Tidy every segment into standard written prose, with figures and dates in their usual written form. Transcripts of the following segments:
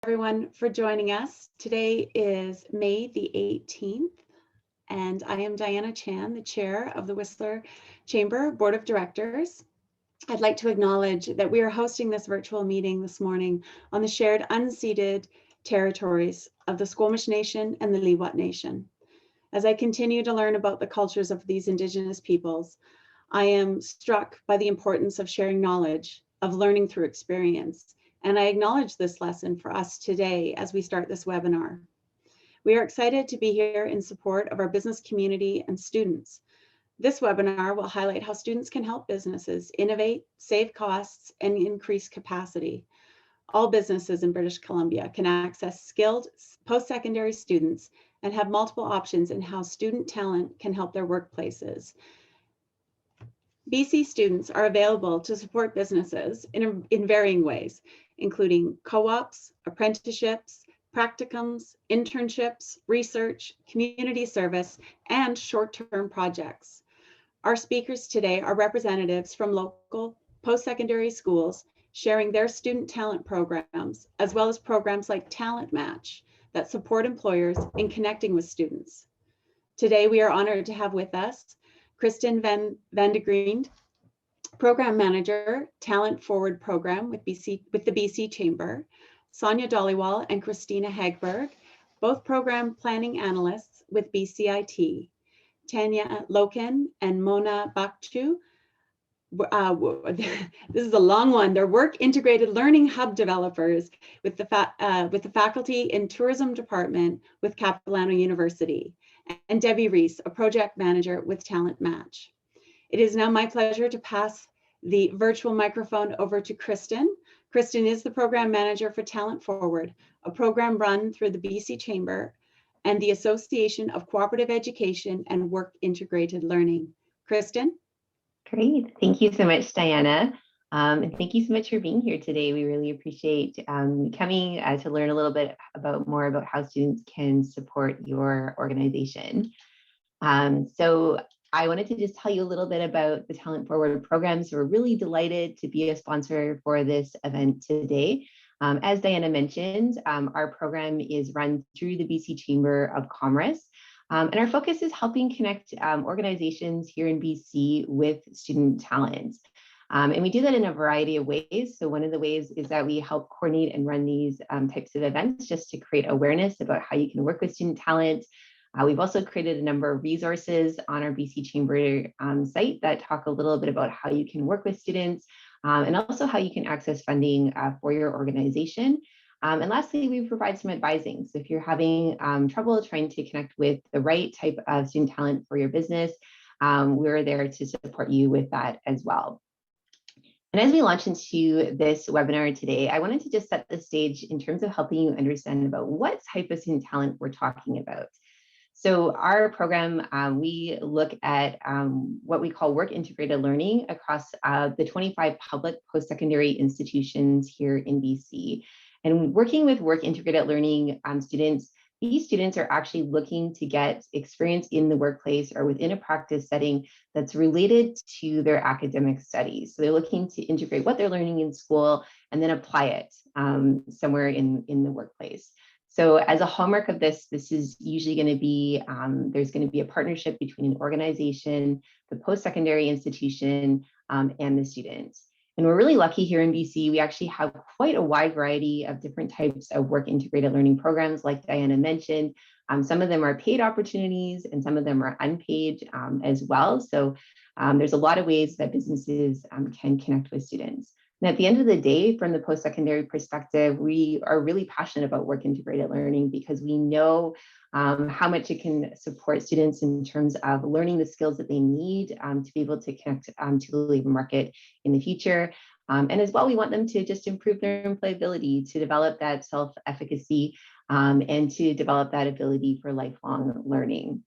everyone for joining us. Today is May the 18th, and I am Diana Chan, the chair of the Whistler Chamber Board of Directors. I'd like to acknowledge that we are hosting this virtual meeting this morning on the shared unceded territories of the Squamish Nation and the Leewat Nation. As I continue to learn about the cultures of these Indigenous peoples, I am struck by the importance of sharing knowledge, of learning through experience. And I acknowledge this lesson for us today as we start this webinar. We are excited to be here in support of our business community and students. This webinar will highlight how students can help businesses innovate, save costs, and increase capacity. All businesses in British Columbia can access skilled post-secondary students and have multiple options in how student talent can help their workplaces. BC students are available to support businesses in varying ways, including co-ops, apprenticeships, practicums, internships, research, community service, and short-term projects. Our speakers today are representatives from local post-secondary schools sharing their student talent programs, as well as programs like Talent Match that support employers in connecting with students. Today, we are honored to have with us Kristen van de Griend, Program Manager, Talent Forward Program with the BC Chamber, Sonia Dollywall and Christina Hagberg, both Program Planning Analysts with Bcit, Tanya Loken and Mona Bakchu. This is a long one. They're Work Integrated Learning Hub developers with the faculty in Tourism Department with Capilano University, and Debbie Reese, a project manager with Talent Match. It is now my pleasure to pass the virtual microphone over to Kristen. Kristen is the program manager for Talent Forward, a program run through the BC Chamber and the Association of Cooperative Education and Work Integrated Learning. Kristen? Great. Thank you so much, Diana. And thank you so much for being here today. We really appreciate coming to learn a little bit more about how students can support your organization. So I wanted to just tell you a little bit about the Talent Forward program. So we're really delighted to be a sponsor for this event today. As Diana mentioned, our program is run through the BC Chamber of Commerce. And our focus is helping connect organizations here in BC with student talent. And we do that in a variety of ways. So one of the ways is that we help coordinate and run these types of events just to create awareness about how you can work with student talent. We've also created a number of resources on our BC Chamber site that talk a little bit about how you can work with students and also how you can access funding for your organization. And lastly, we provide some advising. So if you're having trouble trying to connect with the right type of student talent for your business, we're there to support you with that as well. And as we launch into this webinar today, I wanted to just set the stage in terms of helping you understand about what type of student talent we're talking about. So our program, we look at what we call work integrated learning across the 25 public post-secondary institutions here in BC. And working with work integrated learning students, these students are actually looking to get experience in the workplace or within a practice setting that's related to their academic studies. So they're looking to integrate what they're learning in school and then apply it somewhere in the workplace. So as a hallmark of this is usually going to be, there's going to be a partnership between an organization, the post-secondary institution, and the students. And we're really lucky here in BC, we actually have quite a wide variety of different types of work integrated learning programs, like Diana mentioned. Some of them are paid opportunities and some of them are unpaid as well. So there's a lot of ways that businesses can connect with students. And at the end of the day, from the post-secondary perspective, we are really passionate about work integrated learning because we know how much it can support students in terms of learning the skills that they need to be able to connect to the labor market in the future. And as well, we want them to just improve their employability, to develop that self-efficacy, and to develop that ability for lifelong learning.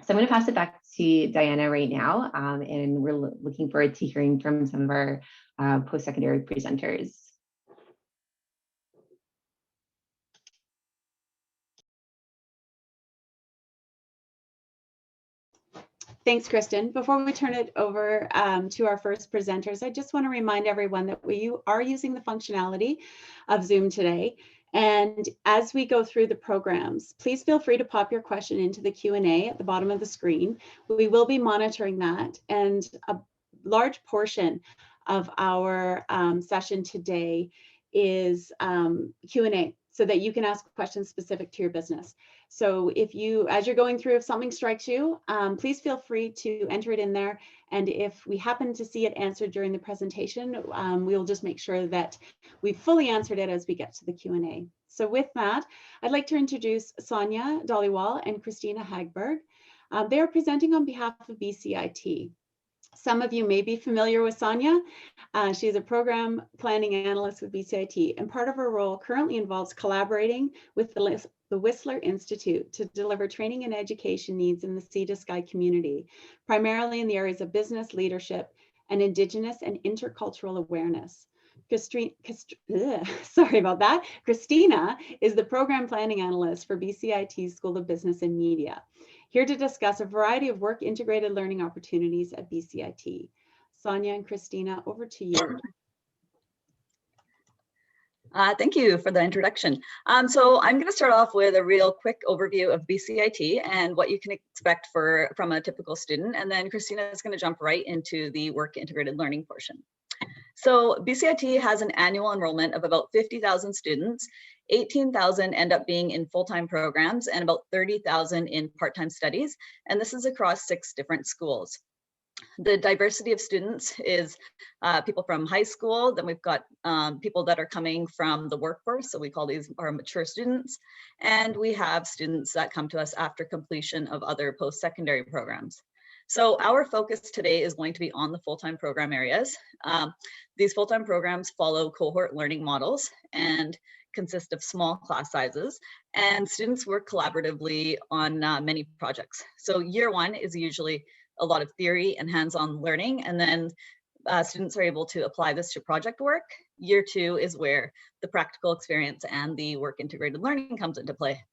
So I'm going to pass it back to Diana right now, and we're looking forward to hearing from some of our post-secondary presenters. Thanks, Kristen. Before we turn it over to our first presenters, I just want to remind everyone that we are using the functionality of Zoom today. And as we go through the programs, please feel free to pop your question into the Q&A at the bottom of the screen. We will be monitoring that, and a large portion of our session today is Q&A, so that you can ask questions specific to your business. So if you, as you're going through, if something strikes you, please feel free to enter it in there. And if we happen to see it answered during the presentation, we'll just make sure that we've fully answered it as we get to the Q&A. So with that, I'd like to introduce Sonia Dhaliwal and Christina Hagberg. They are presenting on behalf of Bcit. Some of you may be familiar with Sonia. She's a program planning analyst with Bcit, and part of her role currently involves collaborating with the Whistler Institute to deliver training and education needs in the Sea to Sky community, primarily in the areas of business, leadership, and Indigenous and intercultural awareness. Sorry about that. Christina is the program planning analyst for Bcit's School of Business and Media, here to discuss a variety of work integrated learning opportunities at Bcit. Sonia and Christina, over to you. Thank you for the introduction. So I'm going to start off with a real quick overview of Bcit and what you can expect from a typical student. And then Christina is going to jump right into the work integrated learning portion. So Bcit has an annual enrollment of about 50,000 students. 18,000 end up being in full-time programs and about 30,000 in part-time studies. And this is across 6 different schools. The diversity of students is people from high school, then we've got people that are coming from the workforce, so we call these our mature students, and we have students that come to us after completion of other post-secondary programs. So our focus today is going to be on the full-time program areas. These full-time programs follow cohort learning models and consist of small class sizes, and students work collaboratively on many projects. So year 1 is usually a lot of theory and hands-on learning, and then students are able to apply this to project work. Year 2 is where the practical experience and the work integrated learning comes into play.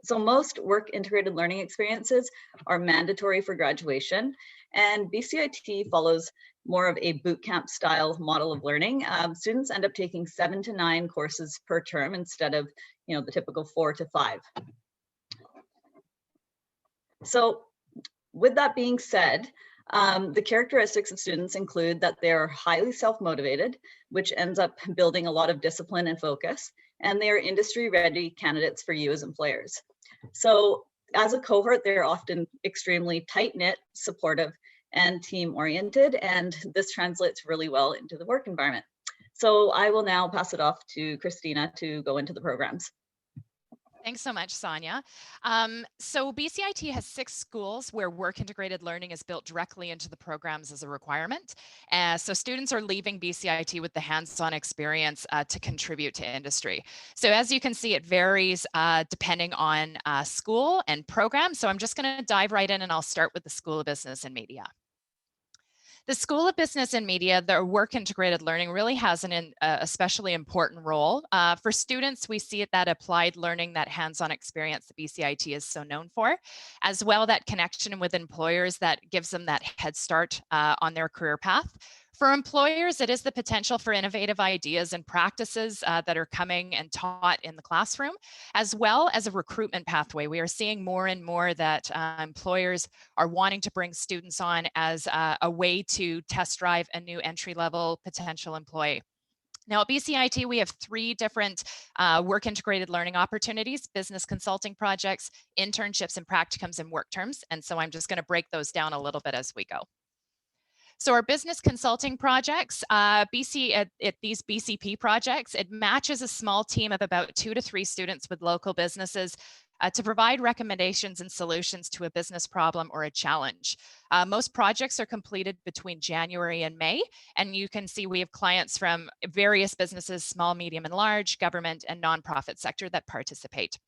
So most work integrated learning experiences are mandatory for graduation, and Bcit follows more of a bootcamp style model of learning. Students end up taking 7 to 9 courses per term instead of the typical 4 to 5. So with that being said, the characteristics of students include that they're highly self-motivated, which ends up building a lot of discipline and focus, and they are industry-ready candidates for you as employers. So as a cohort, they're often extremely tight-knit, supportive, and team-oriented, and this translates really well into the work environment. So I will now pass it off to Christina to go into the programs. Thanks so much, Sonia. So Bcit has 6 schools where work integrated learning is built directly into the programs as a requirement. So students are leaving Bcit with the hands-on experience to contribute to industry. So as you can see, it varies depending on school and program. So I'm just going to dive right in, and I'll start with the School of Business and Media. The School of Business and Media, their work integrated learning really has an especially important role. For students, we see it that applied learning, that hands-on experience that Bcit is so known for, as well that connection with employers that gives them that head start on their career path. For employers, it is the potential for innovative ideas and practices that are coming and taught in the classroom, as well as a recruitment pathway. We are seeing more and more that employers are wanting to bring students on as a way to test drive a new entry-level potential employee. Now at Bcit, we have 3 different work integrated learning opportunities: business consulting projects, internships and practicums, and work terms. And so I'm just going to break those down a little bit as we go. So our business consulting projects, at these BCP projects, it matches a small team of about 2 to 3 students with local businesses to provide recommendations and solutions to a business problem or a challenge. Most projects are completed between January and May, and you can see we have clients from various businesses, small, medium, and large, government, and nonprofit sector that participate.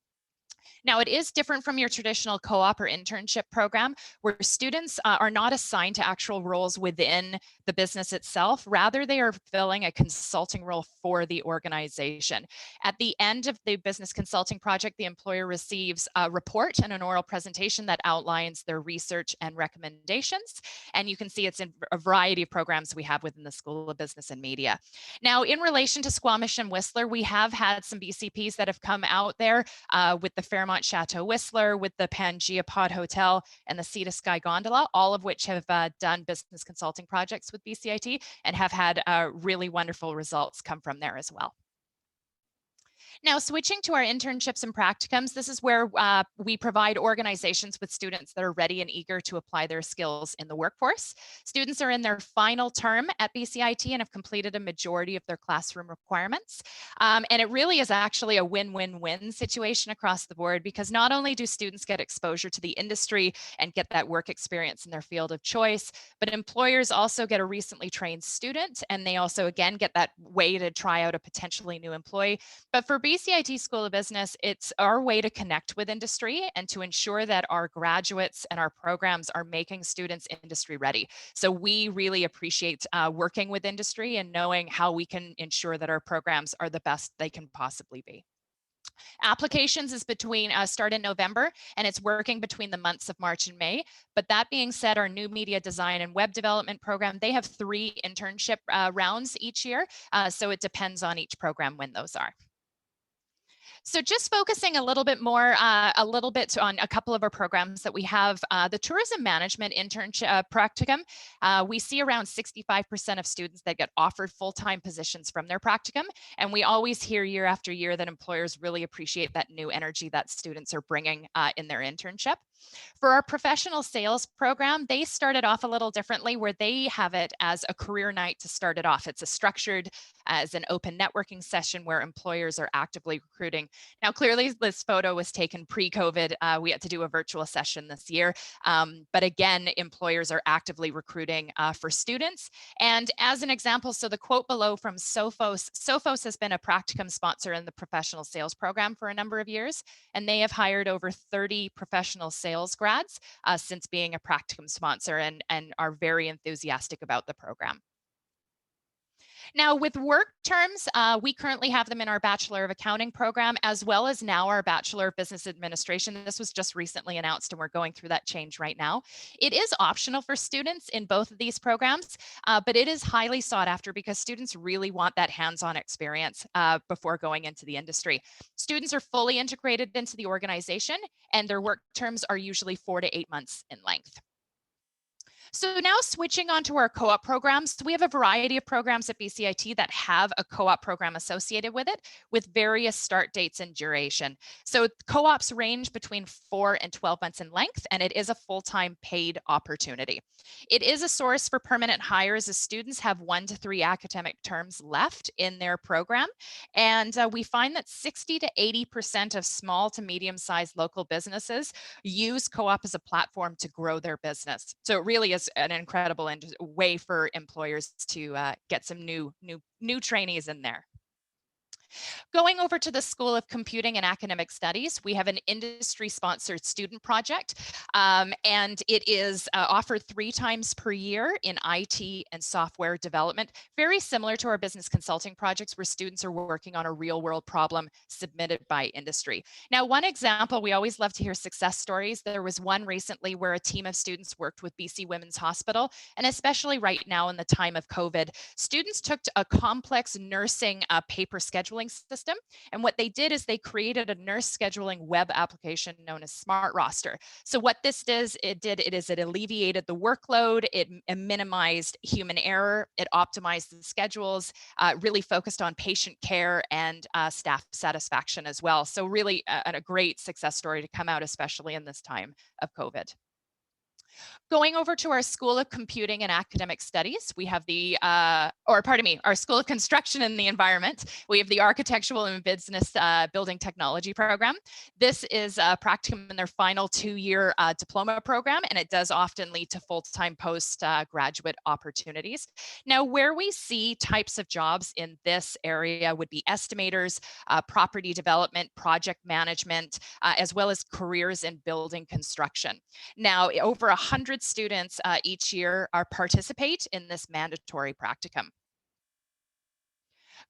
Now, it is different from your traditional co-op or internship program, where students are not assigned to actual roles within the business itself. Rather, they are filling a consulting role for the organization. At the end of the business consulting project, the employer receives a report and an oral presentation that outlines their research and recommendations. And you can see it's in a variety of programs we have within the School of Business and Media. Now, in relation to Squamish and Whistler, we have had some BCPs that have come out there with the Fairmont Chateau Whistler, with the Pangea Pod Hotel, and the Sea to Sky Gondola, all of which have done business consulting projects with BCIT and have had really wonderful results come from there as well. Now, switching to our internships and practicums, this is where we provide organizations with students that are ready and eager to apply their skills in the workforce. Students are in their final term at BCIT and have completed a majority of their classroom requirements. And it really is actually a win-win-win situation across the board, because not only do students get exposure to the industry and get that work experience in their field of choice, but employers also get a recently trained student, and they also, again, get that way to try out a potentially new employee. But for BCIT School of Business, it's our way to connect with industry and to ensure that our graduates and our programs are making students industry ready. So we really appreciate working with industry and knowing how we can ensure that our programs are the best they can possibly be. Applications is start in November, and it's working between the months of March and May. But that being said, our new media design and web development program, they have 3 internship rounds each year. So it depends on each program when those are. So just focusing a little bit more, on a couple of our programs that we have, the tourism management internship practicum, we see around 65% of students that get offered full-time positions from their practicum. And we always hear year after year that employers really appreciate that new energy that students are bringing in their internship. For our professional sales program, they started off a little differently, where they have it as a career night to start it off. It's a structured as an open networking session where employers are actively recruiting. Now, clearly this photo was taken pre-COVID. We had to do a virtual session this year. But again, employers are actively recruiting for students. And as an example, so the quote below from Sophos, Sophos has been a practicum sponsor in the professional sales program for a number of years, and they have hired over 30 professional sales grads since being a practicum sponsor, and are very enthusiastic about the program. Now, with work terms, we currently have them in our Bachelor of Accounting program, as well as now our Bachelor of Business Administration. This was just recently announced, and we're going through that change right now. It is optional for students in both of these programs, but it is highly sought after because students really want that hands-on experience before going into the industry. Students are fully integrated into the organization, and their work terms are usually 4 to 8 months in length. So now switching on to our co-op programs, we have a variety of programs at BCIT that have a co-op program associated with it, with various start dates and duration. So co-ops range between 4 and 12 months in length, and it is a full-time paid opportunity. It is a source for permanent hires as students have 1 to 3 academic terms left in their program. And we find that 60 to 80% of small to medium-sized local businesses use co-op as a platform to grow their business. So it really is an incredible way for employers to get some new trainees in there. Going over to the School of Computing and Academic Studies, we have an industry-sponsored student project, and it is offered 3 times per year in IT and software development, very similar to our business consulting projects where students are working on a real-world problem submitted by industry. Now, one example, we always love to hear success stories. There was one recently where a team of students worked with BC Women's Hospital, and especially right now in the time of COVID, students took a complex nursing paper scheduling system, and what they did is they created a nurse scheduling web application known as Smart Roster. So what this it alleviated the workload, it minimized human error, it optimized the schedules, really focused on patient care and staff satisfaction as well. So really a great success story to come out, especially in this time of COVID. Going over to our School of Computing and Academic Studies, we have our School of Construction and the Environment. We have the Architectural and Business Building Technology program. This is a practicum in their final 2-year diploma program, and it does often lead to full-time post-graduate opportunities. Now, where we see types of jobs in this area would be estimators, property development, project management, as well as careers in building construction. Now, over 100 students each year participate in this mandatory practicum.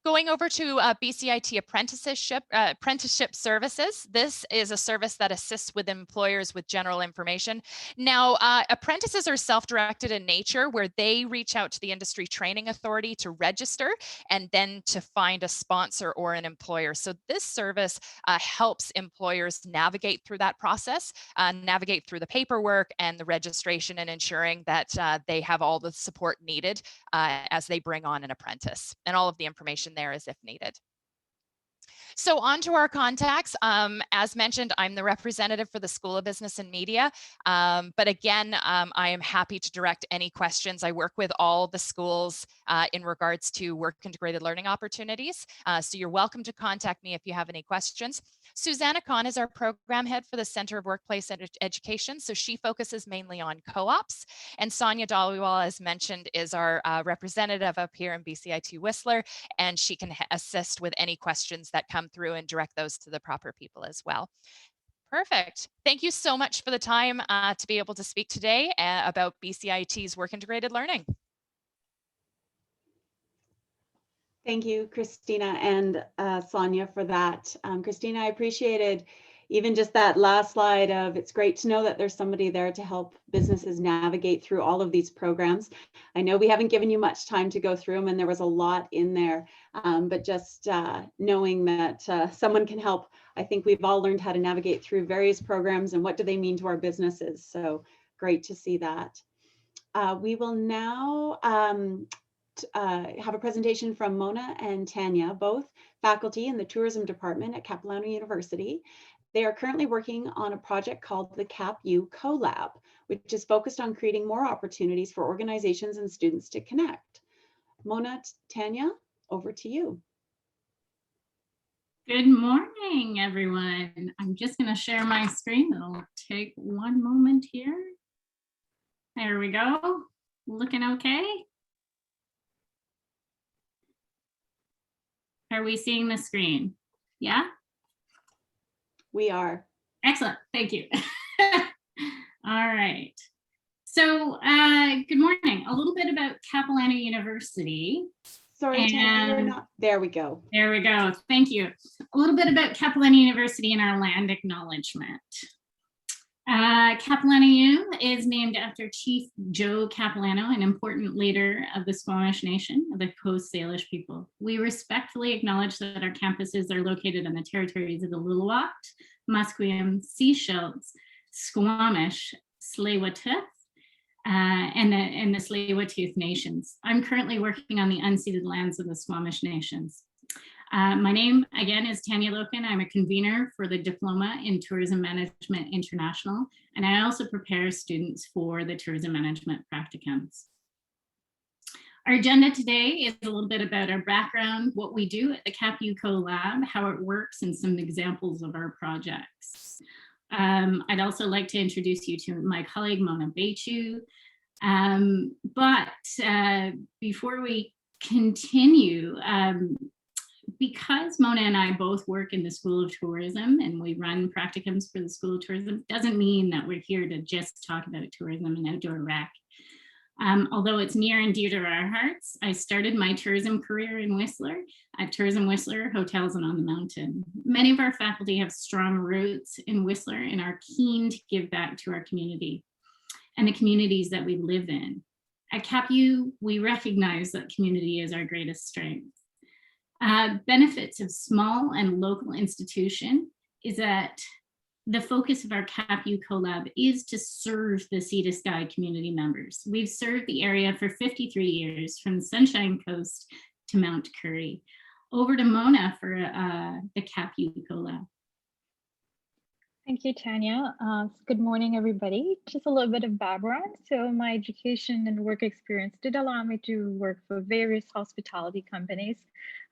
Going over to Bcit apprenticeship services. This is a service that assists with employers with general information. Now, apprentices are self-directed in nature, where they reach out to the industry training authority to register and then to find a sponsor or an employer. So this service helps employers navigate through that process, navigate through the paperwork and the registration, and ensuring that they have all the support needed as they bring on an apprentice, and all of the information there is if needed. So on to our contacts. As mentioned, I'm the representative for the School of Business and Media. But again, I am happy to direct any questions. I work with all the schools in regards to work integrated learning opportunities. So you're welcome to contact me if you have any questions. Susanna Kahn is our program head for the Center of Workplace Education. So she focuses mainly on co-ops. And Sonia Dhaliwal, as mentioned, is our representative up here in Bcit Whistler, and she can assist with any questions that come through and direct those to the proper people as well. Perfect. Thank you so much for the time to be able to speak today about Bcit's work integrated learning. Thank you, Christina and Sonia, for that. Christina, I appreciated even just that last slide of, it's great to know that there's somebody there to help businesses navigate through all of these programs. I know we haven't given you much time to go through them, and there was a lot in there, but just knowing that someone can help. I think we've all learned how to navigate through various programs and what do they mean to our businesses. So great to see that. We will now have a presentation from Mona and Tanya, both faculty in the tourism department at Capilano University. They are currently working on a project called the CapU CoLab, which is focused on creating more opportunities for organizations and students to connect. Mona, Tanya, over to you. Good morning, everyone. I'm just going to share my screen. It'll take one moment here. There we go. Looking okay? Are we seeing the screen? Yeah? We are. Excellent. Thank you. All right. So good morning. A little bit about Capilano University. Sorry, Tanya, you're not. There we go. There we go. Thank you. A little bit about Capilano University and our land acknowledgement. Capilano U is named after Chief Joe Capilano, an important leader of the Squamish Nation, of the Coast Salish people. We respectfully acknowledge that our campuses are located on the territories of the Lillooet, Musqueam, Sechelt, Squamish, Tsleil-Waututh, and the Tsleil-Waututh Nations. I'm currently working on the unceded lands of the Squamish Nations. My name, again, is Tanya Loken. I'm a convener for the Diploma in Tourism Management International, and I also prepare students for the Tourism Management Practicums. Our agenda today is a little bit about our background, what we do at the CapU CoLab, how it works, and some examples of our projects. I'd also like to introduce you to my colleague, Mona Beichu. But before we continue, because Mona and I both work in the School of Tourism and we run practicums for the School of Tourism, doesn't mean that we're here to just talk about tourism and outdoor rec. Although it's near and dear to our hearts, I started my tourism career in Whistler at Tourism Whistler Hotels and on the Mountain. Many of our faculty have strong roots in Whistler and are keen to give back to our community and the communities that we live in. At CapU, we recognize that community is our greatest strength. Benefits of small and local institution is that the focus of our CapU CoLab is to serve the Sea to Sky community members. We've served the area for 53 years, from the Sunshine Coast to Mount Currie. Over to Mona for the CapU CoLab. Thank you, Tanya. Good morning, everybody. Just a little bit of background. So my education and work experience did allow me to work for various hospitality companies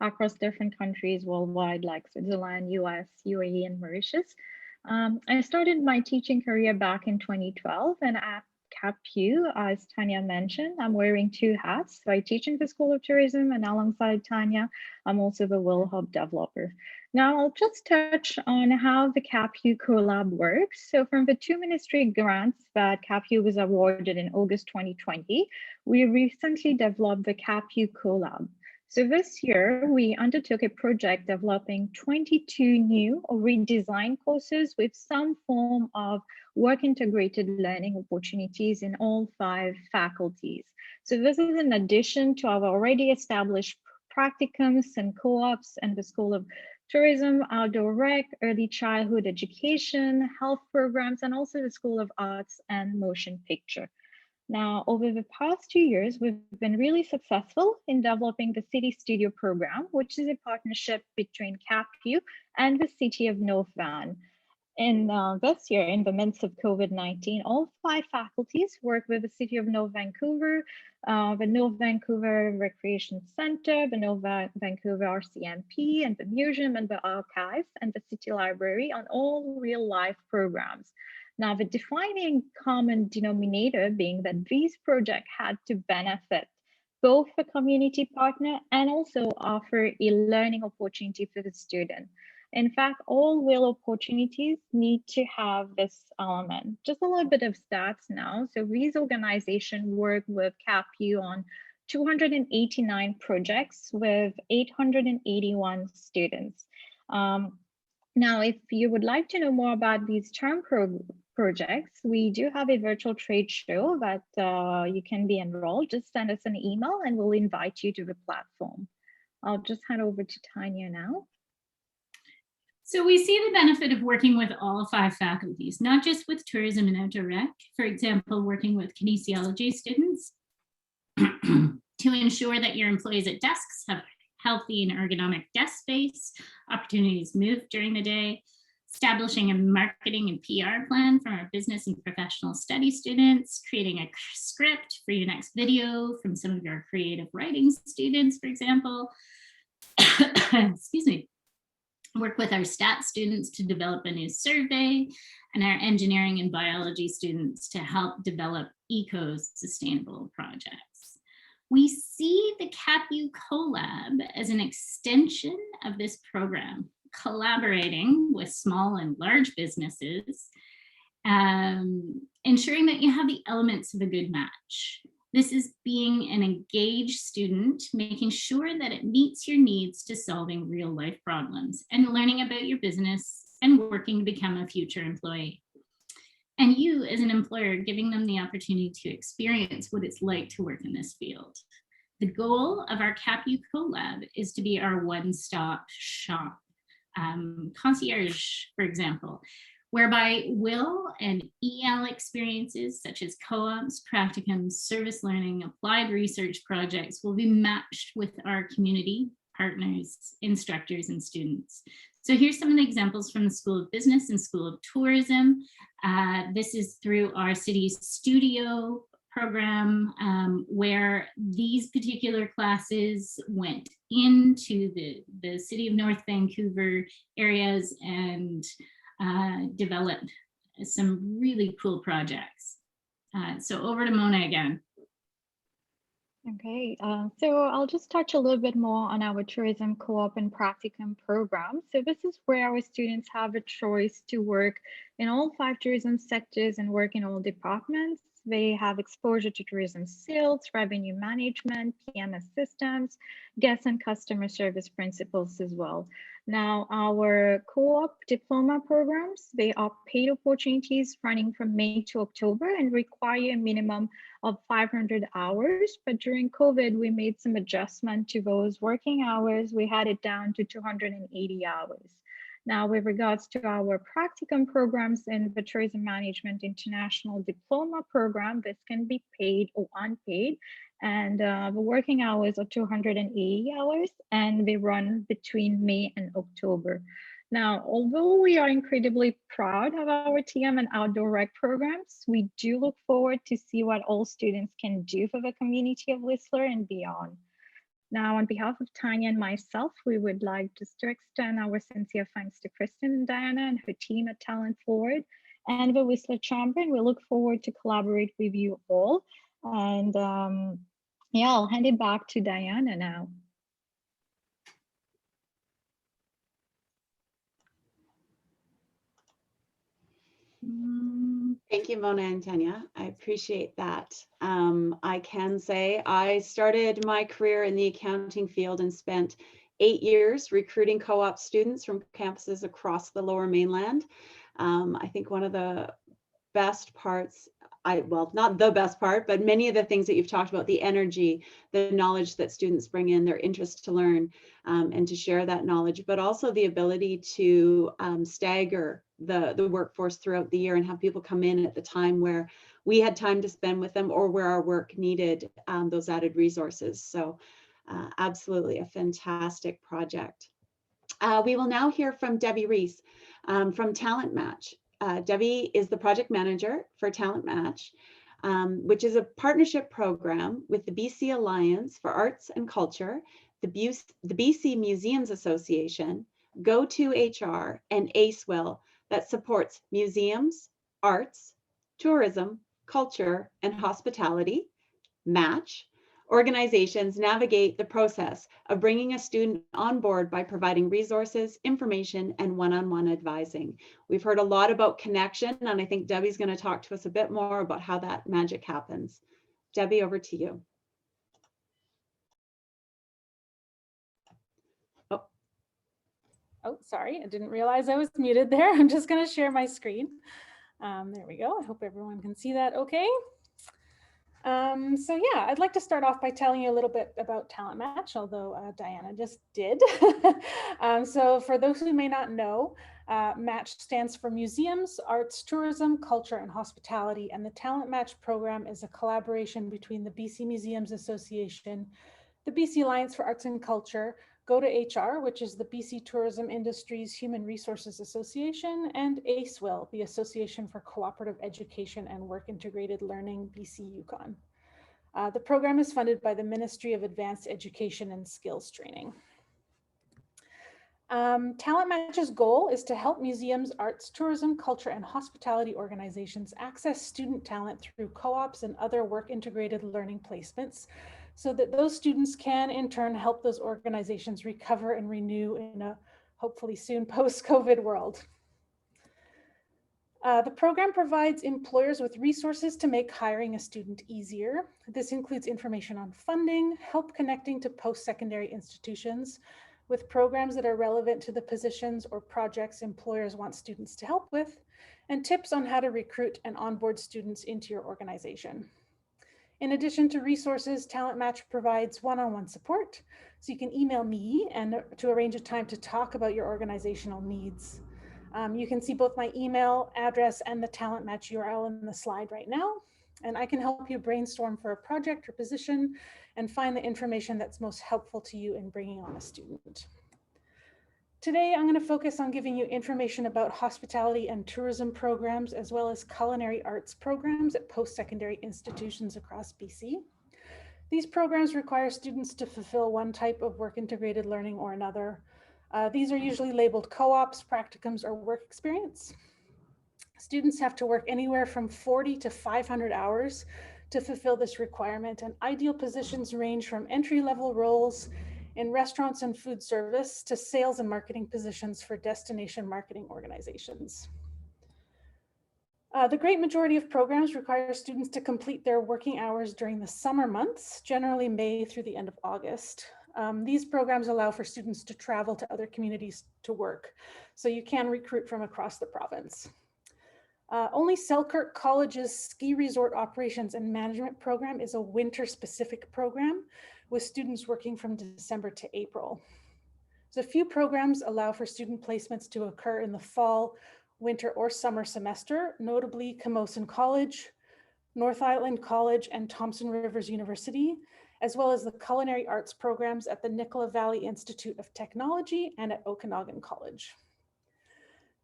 across different countries worldwide, like Switzerland, US, UAE, and Mauritius. I started my teaching career back in 2012, and at CapU, as Tanya mentioned, I'm wearing two hats. So I teach in the School of Tourism, and alongside Tanya, I'm also the Will Hub developer. Now I'll just touch on how the CapU collab works. So from the two ministry grants that CapU was awarded in August 2020, we recently developed the CapU collab. So this year we undertook a project developing 22 new or redesigned courses with some form of work integrated learning opportunities in all 5 faculties. So this is in addition to our already established practicums and co-ops and the School of Tourism, outdoor rec, early childhood education, health programs, and also the School of Arts and Motion Picture. Now, over the past 2 years, we've been really successful in developing the City Studio program, which is a partnership between CapU and the City of North Van. In this year, in the midst of COVID-19, all 5 faculties work with the City of North Vancouver, the North Vancouver Recreation Center, the North Vancouver RCMP, and the Museum and the Archives and the City Library on all real-life programs. Now, the defining common denominator being that these projects had to benefit both the community partner and also offer a learning opportunity for the student. In fact, all WIL opportunities need to have this element. Just a little bit of stats now. So these organizations work with CapU on 289 projects with 881 students. Now, if you would like to know more about these term projects, we do have a virtual trade show that you can be enrolled. Just send us an email and we'll invite you to the platform. I'll just hand over to Tanya now. So we see the benefit of working with all 5 faculties, not just with tourism and outdoor rec. For example, working with kinesiology students to ensure that your employees at desks have healthy and ergonomic desk space, opportunities to move during the day, establishing a marketing and PR plan for our business and professional study students, creating a script for your next video from some of your creative writing students, for example. Excuse me. Work with our stats students to develop a new survey, and our engineering and biology students to help develop eco-sustainable projects. We see the CapU Collab as an extension of this program, collaborating with small and large businesses, ensuring that you have the elements of a good match. This is being an engaged student, making sure that it meets your needs to solving real life problems and learning about your business and working to become a future employee. And you as an employer, giving them the opportunity to experience what it's like to work in this field. The goal of our CapU Collab is to be our one-stop shop. Concierge, for example, whereby WIL and EL experiences such as co-ops, practicums, service learning, applied research projects will be matched with our community partners, instructors, and students. So here's some of the examples from the School of Business and School of Tourism. This is through our City Studio program, where these particular classes went into the City of North Vancouver areas and developed some really cool projects. So over to Mona again. Okay, so I'll just touch a little bit more on our tourism co-op and practicum program. So this is where our students have a choice to work in all 5 tourism sectors and work in all departments. They have exposure to tourism sales, revenue management, PMS systems, guest and customer service principles as well. Now, our co-op diploma programs, they are paid opportunities running from May to October and require a minimum of 500 hours. But during COVID, we made some adjustment to those working hours. We had it down to 280 hours. Now, with regards to our practicum programs in the Tourism Management International Diploma Program, this can be paid or unpaid. And the working hours are 280 hours and they run between May and October. Now, although we are incredibly proud of our TM and outdoor rec programs, we do look forward to see what all students can do for the community of Whistler and beyond. Now, on behalf of Tanya and myself, we would like just to extend our sincere thanks to Kristen and Diana and her team at Talent Forward and the Whistler Chamber, and we look forward to collaborate with you all. And yeah, I'll hand it back to Diana now. Thank you, Mona and Tanya. I appreciate that. I can say I started my career in the accounting field and spent 8 years recruiting co-op students from campuses across the Lower Mainland. I think one of the best parts, well, not the best part, but many of the things that you've talked about, the energy, the knowledge that students bring in, their interest to learn and to share that knowledge, but also the ability to stagger the workforce throughout the year and have people come in at the time where we had time to spend with them or where our work needed those added resources. So absolutely a fantastic project. We will now hear from Debbie Reese from Talent Match. Debbie is the project manager for Talent Match, which is a partnership program with the BC Alliance for Arts and Culture, the BC Museums Association, Go2HR, and ACEWIL that supports museums, arts, tourism, culture, and hospitality. Match organizations navigate the process of bringing a student on board by providing resources, information, and one-on-one advising. We've heard a lot about connection, and I think Debbie's going to talk to us a bit more about how that magic happens. Debbie, over to you. Oh, sorry, I didn't realize I was muted there. I'm just going to share my screen. There we go. I hope everyone can see that okay. So yeah, I'd like to start off by telling you a little bit about Talent Match, although Diana just did. So for those who may not know, Match stands for Museums, Arts, Tourism, Culture, and Hospitality, and the Talent Match program is a collaboration between the BC Museums Association, the BC Alliance for Arts and Culture, Go2HR, which is the BC Tourism Industries Human Resources Association, and ACEWIL, the Association for Cooperative Education and Work Integrated Learning, BC Yukon. The program is funded by the Ministry of Advanced Education and Skills Training. Talent Match's goal is to help museums, arts, tourism, culture, and hospitality organizations access student talent through co-ops and other work integrated learning placements, so that those students can in turn help those organizations recover and renew in a hopefully soon post-COVID world. The program provides employers with resources to make hiring a student easier. This includes information on funding, help connecting to post-secondary institutions with programs that are relevant to the positions or projects employers want students to help with, and tips on how to recruit and onboard students into your organization. In addition to resources, Talent Match provides one-on-one support, so you can email me and to arrange a time to talk about your organizational needs. You can see both my email address and the Talent Match URL in the slide right now, and I can help you brainstorm for a project or position and find the information that's most helpful to you in bringing on a student. Today, I'm going to focus on giving you information about hospitality and tourism programs, as well as culinary arts programs at post-secondary institutions across BC. These programs require students to fulfill one type of work integrated learning or another. These are usually labeled co-ops, practicums, or work experience. Students have to work anywhere from 40 to 500 hours to fulfill this requirement, and ideal positions range from entry-level roles in restaurants and food service to sales and marketing positions for destination marketing organizations. The great majority of programs require students to complete their working hours during the summer months, generally May through the end of August. These programs allow for students to travel to other communities to work, so you can recruit from across the province. Only Selkirk College's ski resort operations and management program is a winter-specific program with students working from December to April. So a few programs allow for student placements to occur in the fall, winter, or summer semester, notably Camosun College, North Island College, and Thompson Rivers University, as well as the culinary arts programs at the Nicola Valley Institute of Technology and at Okanagan College.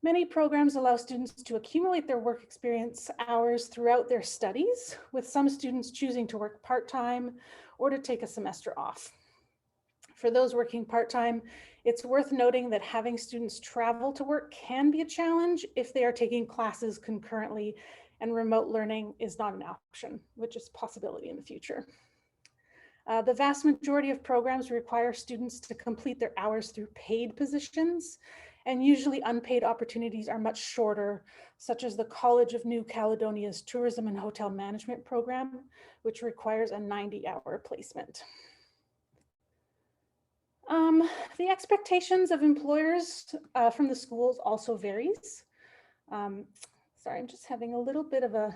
Many programs allow students to accumulate their work experience hours throughout their studies, with some students choosing to work part-time or to take a semester off. For those working part-time, it's worth noting that having students travel to work can be a challenge if they are taking classes concurrently and remote learning is not an option, which is a possibility in the future. The vast majority of programs require students to complete their hours through paid positions, and usually unpaid opportunities are much shorter, such as the College of New Caledonia's Tourism and Hotel Management program, which requires a 90-hour placement. The expectations of employers from the schools also varies. Sorry, I'm just having a little bit of a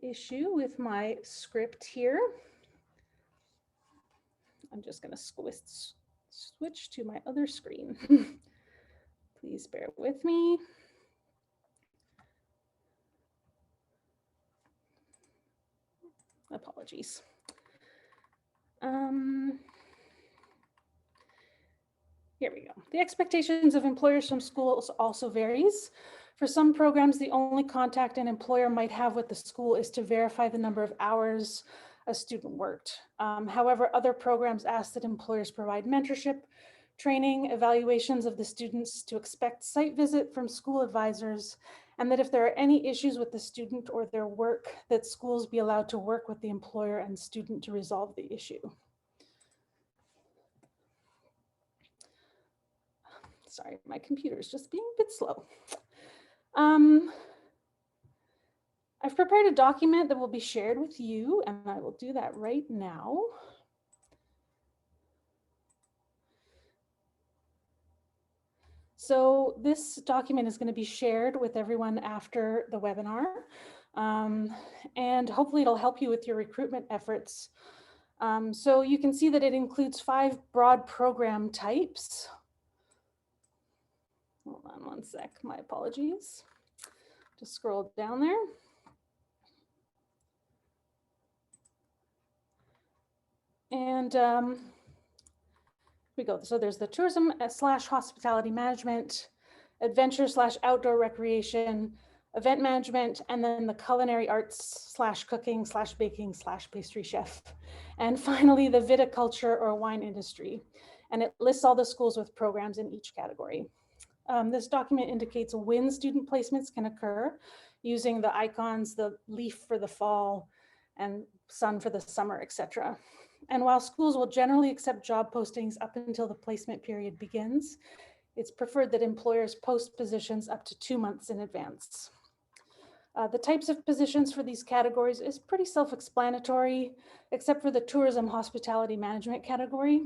issue with my script here. I'm just going to switch to my other screen. Please bear with me. Apologies. Here we go. The expectations of employers from schools also varies. For some programs, the only contact an employer might have with the school is to verify the number of hours a student worked. However, other programs ask that employers provide mentorship, training, evaluations of the students, to expect site visit from school advisors, and that if there are any issues with the student or their work, that schools be allowed to work with the employer and student to resolve the issue. Sorry, my computer is just being a bit slow. I've prepared a document that will be shared with you, and I will do that right now. So this document is going to be shared with everyone after the webinar, and hopefully it'll help you with your recruitment efforts. So you can see that it includes 5 broad program types. Hold on one sec, my apologies. Just scroll down there. And we go. So there's the tourism / hospitality management, adventure / outdoor recreation, event management, and then the culinary arts / cooking / baking / pastry chef. And finally, the viticulture or wine industry. And it lists all the schools with programs in each category. This document indicates when student placements can occur using the icons, the leaf for the fall and sun for the summer, etc. And while schools will generally accept job postings up until the placement period begins, it's preferred that employers post positions up to 2 months in advance. The types of positions for these categories is pretty self-explanatory, except for the tourism hospitality management category.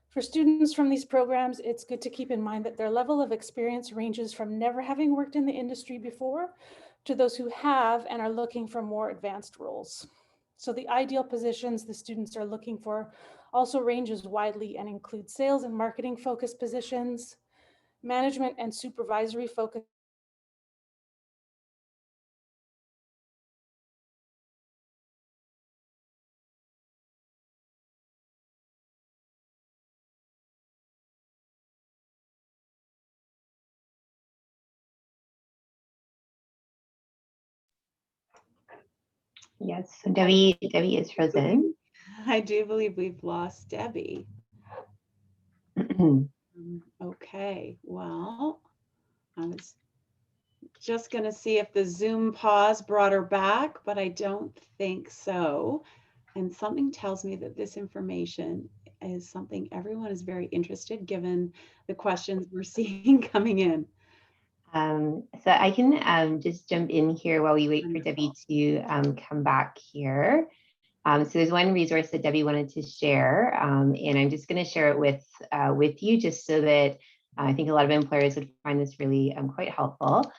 For students from these programs, it's good to keep in mind that their level of experience ranges from never having worked in the industry before to those who have and are looking for more advanced roles. So the ideal positions the students are looking for also ranges widely and include sales and marketing focused positions, management and supervisory focused. Yes, so Debbie is frozen. I do believe we've lost Debbie. Okay, well, I was just going to see if the Zoom pause brought her back, but I don't think so. And something tells me that this information is something everyone is very interested given the questions we're seeing coming in. So I can just jump in here while we wait for Debbie to come back here. So there's one resource that Debbie wanted to share, and I'm just going to share it with you just so that I think a lot of employers would find this really quite helpful.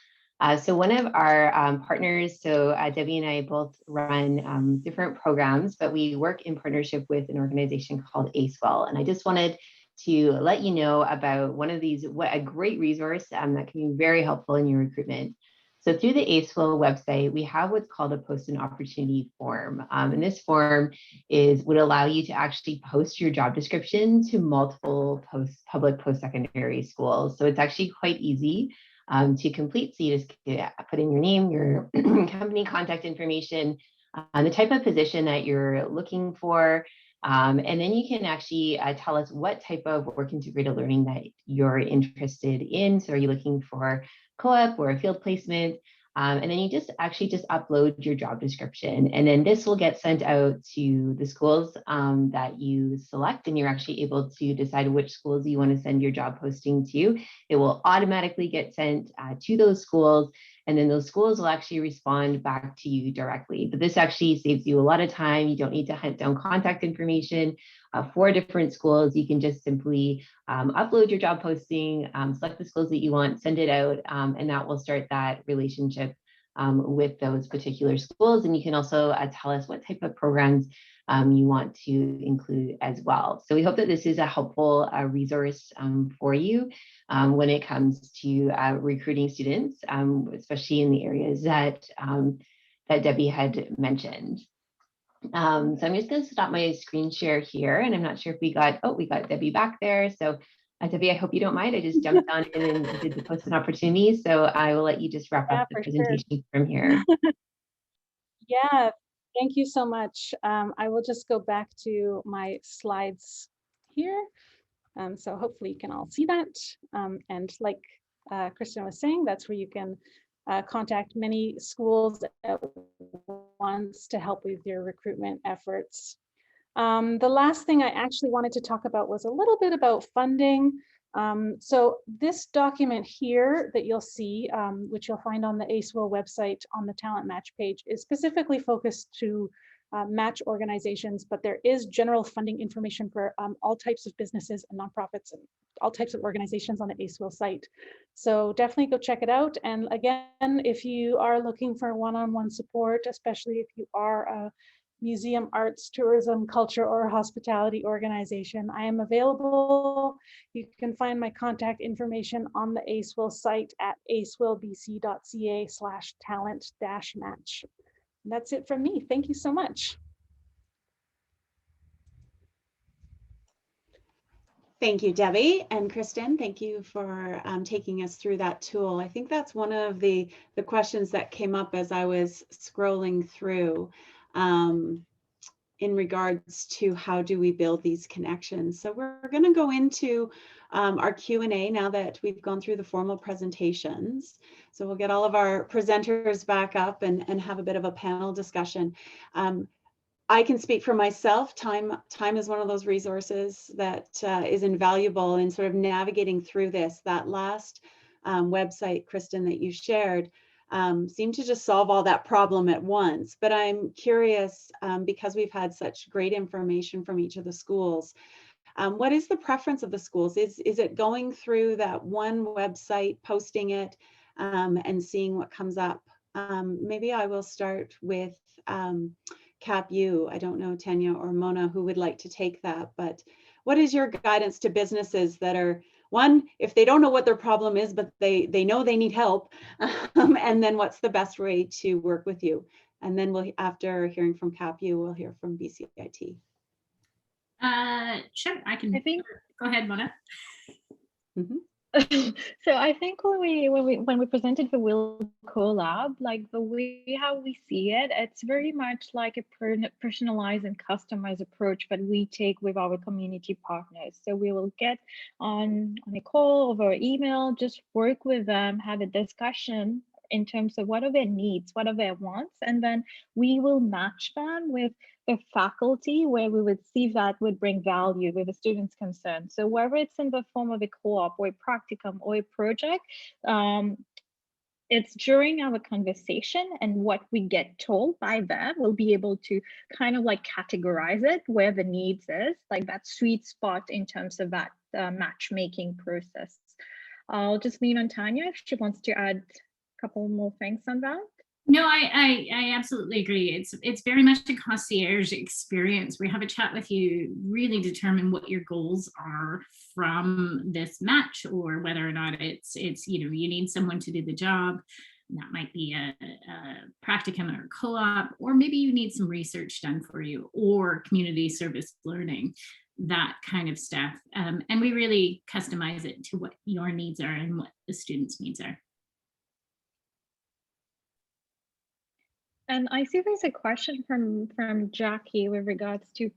So one of our partners, so Debbie and I both run different programs, but we work in partnership with an organization called ACEWELL. And I just wanted to let you know about one of these, what a great resource that can be very helpful in your recruitment. So through the ACEWIL website, we have what's called a post an opportunity form. And this form would allow you to actually post your job description to multiple public post-secondary schools. So it's actually quite easy to complete. So you just put in your name, your company contact information, the type of position that you're looking for. And then you can actually tell us what type of work integrated learning that you're interested in. So are you looking for co-op or a field placement? And then you just upload your job description. And then this will get sent out to the schools that you select, and you're actually able to decide which schools you want to send your job posting to. It will automatically get sent to those schools, and then those schools will actually respond back to you directly. But this actually saves you a lot of time. You don't need to hunt down contact information for different schools. You can just simply upload your job posting, select the schools that you want, send it out, and that will start that relationship with those particular schools. And you can also tell us what type of programs you want to include as well. So we hope that this is a helpful resource for you when it comes to recruiting students, especially in the areas that Debbie had mentioned. So I'm just going to stop my screen share here, and I'm not sure if we got Debbie back there. So Debbie, I hope you don't mind. I just jumped on in and did the post an opportunity. So I will let you just wrap up the presentation from here. Yeah, thank you so much. I will just go back to my slides here. So hopefully you can all see that. And like Kristen was saying, that's where you can contact many schools at once to help with your recruitment efforts. The last thing I actually wanted to talk about was a little bit about funding. So this document here that you'll see, which you'll find on the ACEWIL website on the talent match page, is specifically focused to match organizations, but there is general funding information for all types of businesses and nonprofits and all types of organizations on the ACEWIL site. So definitely go check it out. And again, if you are looking for one-on-one support, especially if you are a museum, arts, tourism, culture, or hospitality organization, I am available. You can find my contact information on the ACEWIL site at acewilbc.ca/talent-match. That's it from me. Thank you so much. Thank you, Debbie and Kristen. Thank you for taking us through that tool. I think that's one of the questions that came up as I was scrolling through in regards to how do we build these connections. So we're going to go into our Q&A now that we've gone through the formal presentations. So we'll get all of our presenters back up and have a bit of a panel discussion. I can speak for myself. Time is one of those resources that is invaluable in sort of navigating through this. That last website, Kristen, that you shared seemed to just solve all that problem at once. But I'm curious, because we've had such great information from each of the schools, what is the preference of the schools? Is it going through that one website, posting it, and seeing what comes up? Maybe I will start with CapU. I don't know, Tanya or Mona, who would like to take that, but what is your guidance to businesses that are, one, if they don't know what their problem is, but they know they need help, and then what's the best way to work with you? And then we'll, after hearing from CapU, we'll hear from Bcit. Sure, I can. I think. Go ahead, Mona. Mm-hmm. So I think when we presented the Will Collab, like the way how we see it, it's very much like a personalized and customized approach that we take with our community partners. So we will get on a call over email, just work with them, have a discussion in terms of what are their needs, what are their wants, and then we will match them with the faculty where we would see that would bring value with the students concerned. So whether it's in the form of a co-op or a practicum or a project, it's during our conversation and what we get told by them, we'll be able to kind of like categorize it where the needs is, like that sweet spot in terms of that matchmaking process. I'll just lean on Tanya if she wants to add a couple more things on that. No, I absolutely agree. It's very much a concierge experience. We have a chat with you, really determine what your goals are from this match, or whether or not it's you know, you need someone to do the job. That might be a practicum or a co-op, or maybe you need some research done for you, or community service learning, that kind of stuff. And we really customize it to what your needs are and what the students' needs are. And I see there's a question from Jackie with regards to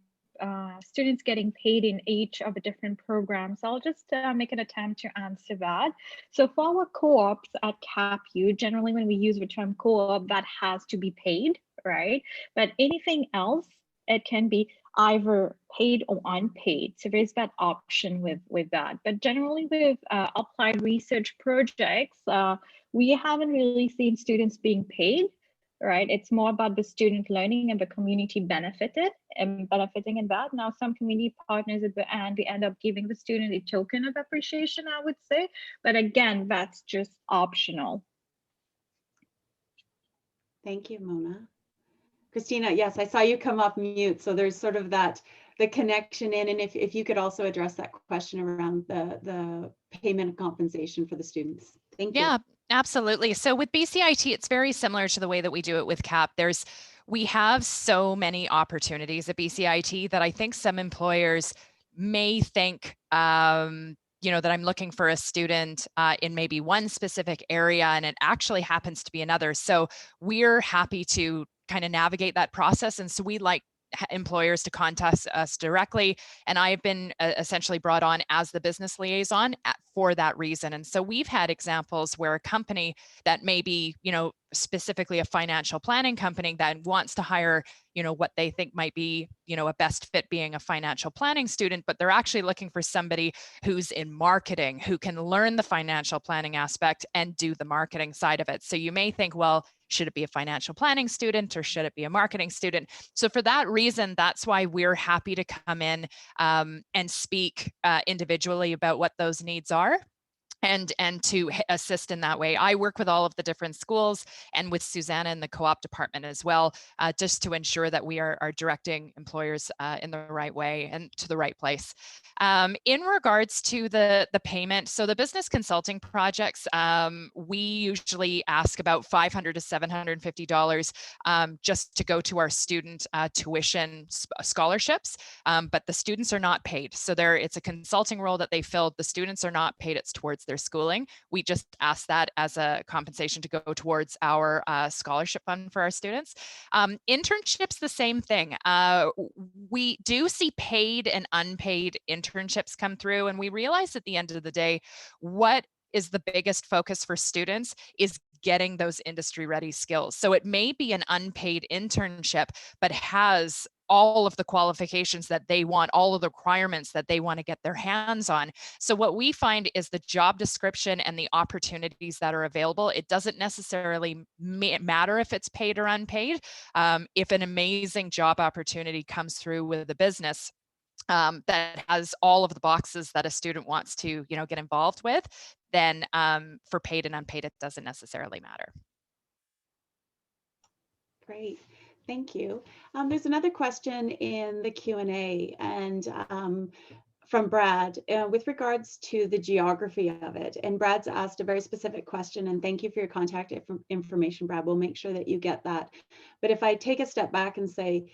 students getting paid in each of the different programs. I'll just make an attempt to answer that. So for our co-ops at CapU, generally when we use the term co-op, that has to be paid, right? But anything else, it can be either paid or unpaid. So there's that option with that. But generally with applied research projects, we haven't really seen students being paid. Right, it's more about the student learning and the community benefiting in that. Now, some community partners at the end, we end up giving the student a token of appreciation, I would say. But again, that's just optional. Thank you, Mona. Christina, yes, I saw you come off mute. So there's sort of the connection in, and if you could also address that question around the payment of compensation for the students. Thank you. Yeah, absolutely. So with BCIT, it's very similar to the way that we do it with CAP. We have so many opportunities at BCIT that I think some employers may think, that I'm looking for a student in maybe one specific area, and it actually happens to be another. So we're happy to kind of navigate that process. And so we like employers to contact us directly. And I've been essentially brought on as the business liaison for that reason. And so we've had examples where a company that may be, specifically a financial planning company that wants to hire, what they think might be, a best fit being a financial planning student, but they're actually looking for somebody who's in marketing, who can learn the financial planning aspect and do the marketing side of it. So you may think, well, should it be a financial planning student or should it be a marketing student? So for that reason, that's why we're happy to come in and speak individually about what those needs are. And to assist in that way. I work with all of the different schools and with Susanna in the co-op department as well, just to ensure that we are directing employers in the right way and to the right place. In regards to the payment, so the business consulting projects, we usually ask about $500 to $750 just to go to our student tuition scholarships, but the students are not paid. So it's a consulting role that they filled. The students are not paid. It's towards their schooling. We just ask that as a compensation to go towards our scholarship fund for our students. Internships, the same thing. We do see paid and unpaid internships come through, and we realize at the end of the day, what is the biggest focus for students is getting those industry ready skills. So it may be an unpaid internship, but has all of the qualifications that they want, all of the requirements that they want to get their hands on. So what we find is the job description and the opportunities that are available, it doesn't necessarily matter if it's paid or unpaid. If an amazing job opportunity comes through with the business, that has all of the boxes that a student wants to, get involved with, then for paid and unpaid, it doesn't necessarily matter. Great, thank you. There's another question in the Q&A and from Brad with regards to the geography of it. And Brad's asked a very specific question, and thank you for your contact information, Brad. We'll make sure that you get that. But if I take a step back and say,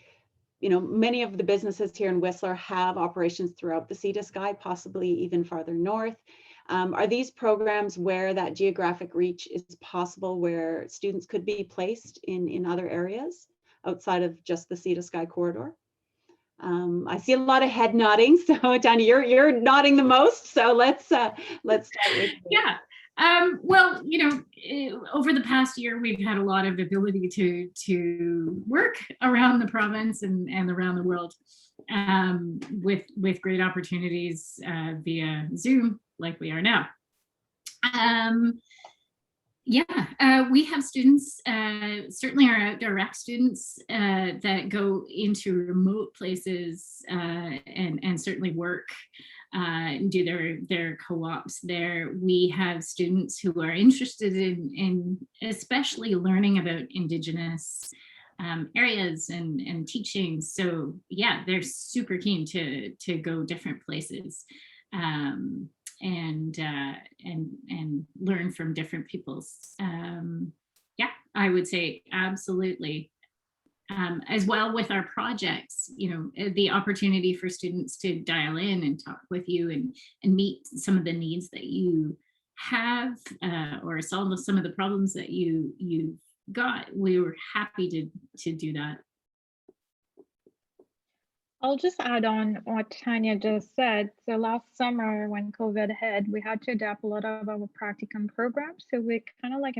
many of the businesses here in Whistler have operations throughout the Sea to Sky, possibly even farther north. Are these programs where that geographic reach is possible, where students could be placed in other areas outside of just the Sea to Sky corridor? I see a lot of head nodding. So Tanya, you're nodding the most. So let's start with you. Yeah. Well, over the past year, we've had a lot of ability to work around the province and around the world with great opportunities via Zoom, like we are now. We have students, certainly our direct students that go into remote places and certainly work and do their co-ops there. We have students who are interested in especially learning about Indigenous areas and teaching. So yeah, they're super keen to go different places. And learn from different peoples. I would say absolutely. As well with our projects, you know, the opportunity for students to dial in and talk with you and meet some of the needs that you have, or solve some of the problems that you've got. We were happy to do that. I'll just add on what Tanya just said. So last summer when COVID hit, we had to adapt a lot of our practicum programs. So we kind of like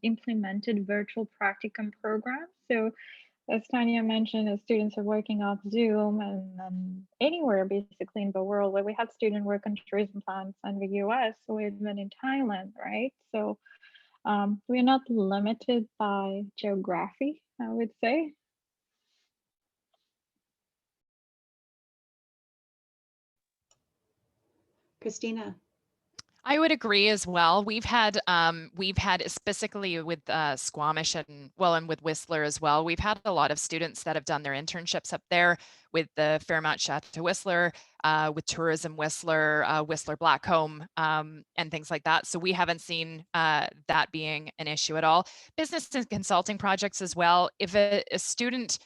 implemented virtual practicum programs. So as Tanya mentioned, as students are working off Zoom and anywhere basically in the world, where we had student work on tourism plans in the US or even in Thailand, right? So we're not limited by geography, I would say. Christina. I would agree as well. We've had specifically with Squamish and with Whistler as well. We've had a lot of students that have done their internships up there with the Fairmont Chateau Whistler, with Tourism Whistler, Whistler Blackcomb, and things like that. So we haven't seen that being an issue at all. Business and consulting projects as well. If a student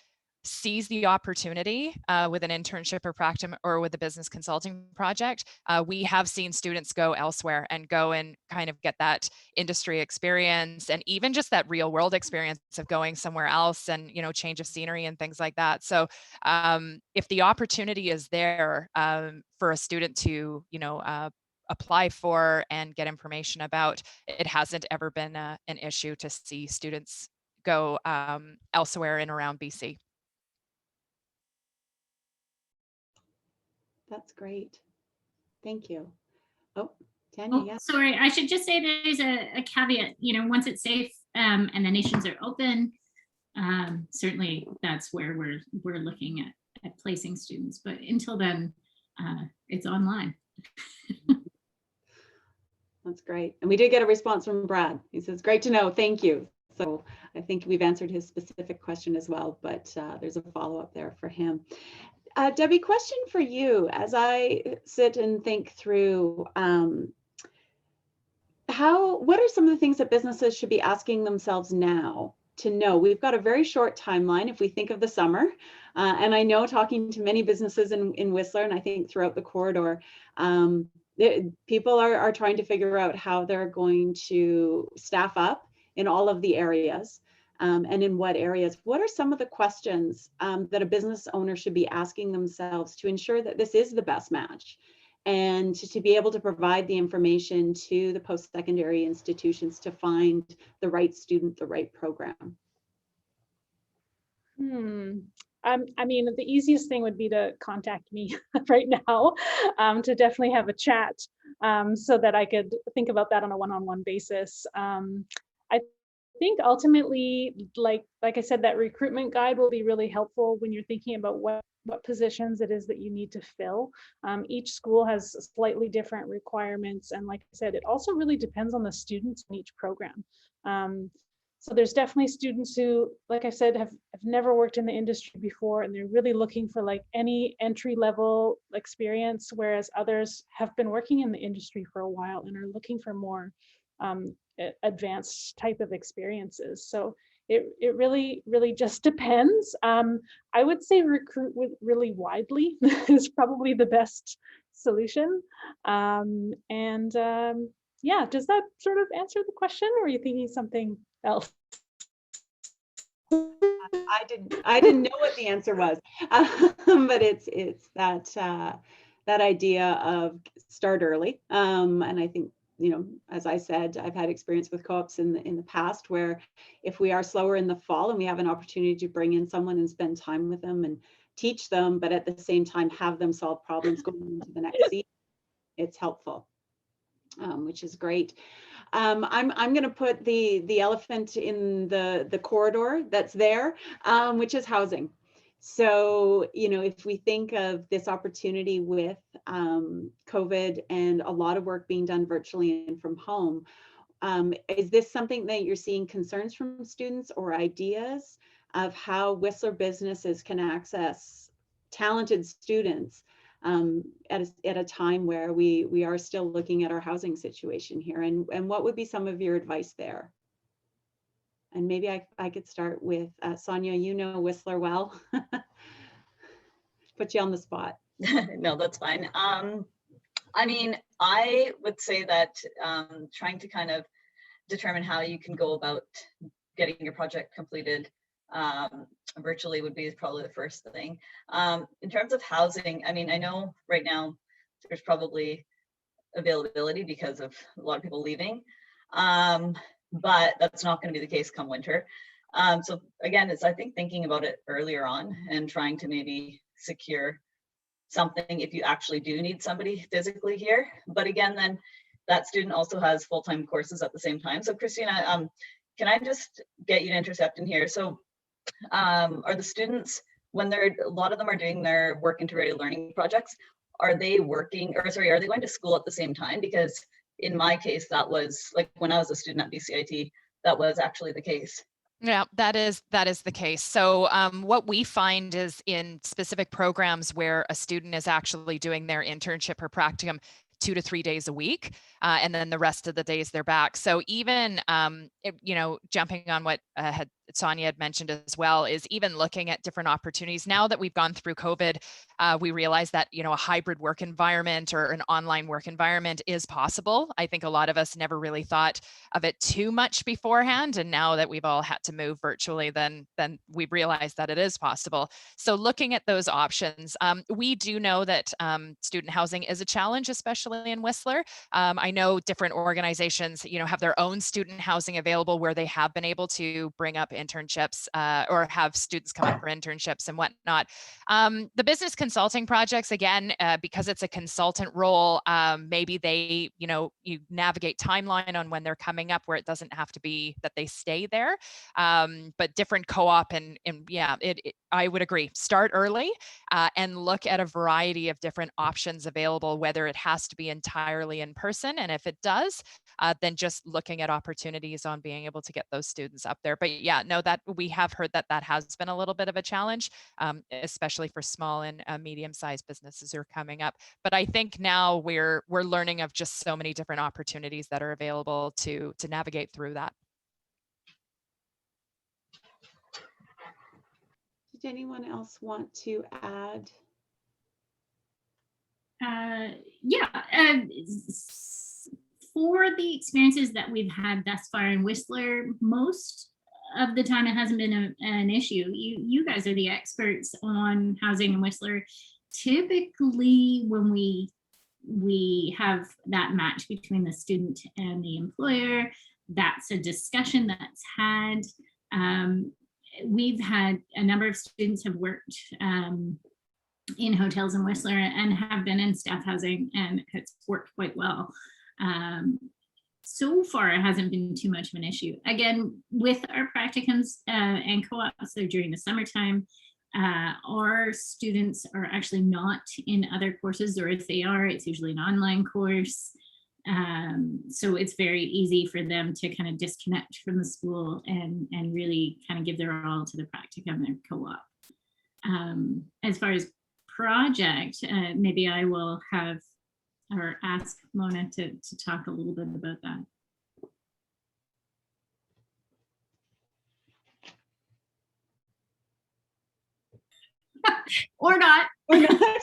sees the opportunity with an internship or practicum or with a business consulting project, we have seen students go elsewhere and go and kind of get that industry experience and even just that real world experience of going somewhere else and, you know, change of scenery and things like that. So if the opportunity is there for a student to, you know, apply for and get information about, it hasn't ever been an issue to see students go elsewhere in around BC. That's great. Thank you. Oh, Tanya, yeah. Sorry, I should just say there's a caveat, you know, once it's safe and the nations are open, certainly that's where we're looking at placing students. But until then, it's online. That's great. And we did get a response from Brad. He says, great to know, thank you. So I think we've answered his specific question as well, but there's a follow-up there for him. Debbie, question for you as I sit and think through what are some of the things that businesses should be asking themselves now to know? We've got a very short timeline if we think of the summer. And I know talking to many businesses in Whistler, and I think throughout the corridor, people are trying to figure out how they're going to staff up in all of the areas. And in what areas. What are some of the questions that a business owner should be asking themselves to ensure that this is the best match and to be able to provide the information to the post-secondary institutions to find the right student, the right program? I mean, the easiest thing would be to contact me right now to definitely have a chat so that I could think about that on a one-on-one basis. I think ultimately, like I said, that recruitment guide will be really helpful when you're thinking about what positions it is that you need to fill. Each school has slightly different requirements. And like I said, it also really depends on the students in each program. So there's definitely students who, like I said, have never worked in the industry before, and they're really looking for like any entry level experience, whereas others have been working in the industry for a while and are looking for more advanced type of experiences. So it really just depends. I would say recruit really widely is probably the best solution. Yeah, does that sort of answer the question, or are you thinking something else? I didn't know what the answer was, but it's that idea of start early, and I think, you know, as I said, I've had experience with co-ops in the past where if we are slower in the fall and we have an opportunity to bring in someone and spend time with them and teach them, but at the same time have them solve problems going into the next season, it's helpful, which is great. I'm going to put the elephant in the corridor that's there, which is housing. So, you know, if we think of this opportunity with COVID and a lot of work being done virtually and from home, is this something that you're seeing concerns from students or ideas of how Whistler businesses can access talented students at a time where we are still looking at our housing situation here? And what would be some of your advice there? And maybe I could start with Sonia. You know Whistler well. Put you on the spot. No, that's fine. I mean, I would say that trying to kind of determine how you can go about getting your project completed virtually would be probably the first thing. In terms of housing, I mean, I know right now there's probably availability because of a lot of people leaving, but that's not going to be the case come winter. So again, it's, I think, thinking about it earlier on and trying to maybe secure something if you actually do need somebody physically here. But again, then that student also has full-time courses at the same time. So Christina, can I just get you to intercept in here? So are the students, when they're, a lot of them are doing their work integrated learning projects, are they working, or sorry, are they going to school at the same time? Because in my case, that was like when I was a student at Bcit, that was actually the case. Yeah, that is the case. So what we find is in specific programs where a student is actually doing their internship or practicum 2 to 3 days a week, and then the rest of the days they're back. So even, you know, jumping on what Sonia had mentioned as well, is even looking at different opportunities. Now that we've gone through COVID, we realize that, you know, a hybrid work environment or an online work environment is possible. I think a lot of us never really thought of it too much beforehand. And now that we've all had to move virtually, then we've realized that it is possible. So looking at those options, we do know that student housing is a challenge, especially in Whistler. I know different organizations, you know, have their own student housing available where they have been able to bring up internships or have students come up for internships and whatnot. The business consulting projects, again, because it's a consultant role, maybe they, you know, you navigate timeline on when they're coming up where it doesn't have to be that they stay there. But different co-op and yeah, I would agree. Start early and look at a variety of different options available, whether it has to be entirely in person. And if it does, then just looking at opportunities on being able to get those students up there. But yeah, no, that we have heard that that has been a little bit of a challenge, especially for small and medium-sized businesses who are coming up. But I think now we're learning of just so many different opportunities that are available to navigate through that. Did anyone else want to add? Yeah, for the experiences that we've had thus far in Whistler, most of the time it hasn't been an issue. You guys are the experts on housing in Whistler. Typically, when we have that match between the student and the employer, that's a discussion that's had. We've had a number of students have worked in hotels in Whistler and have been in staff housing, and it's worked quite well. So far, it hasn't been too much of an issue. Again, with our practicums and co-ops, they're during the summertime. Our students are actually not in other courses, or if they are, it's usually an online course. So it's very easy for them to kind of disconnect from the school and really kind of give their all to the practicum and co-op. As far as project, maybe I will have or ask Mona to talk a little bit about that. Or not. Or not.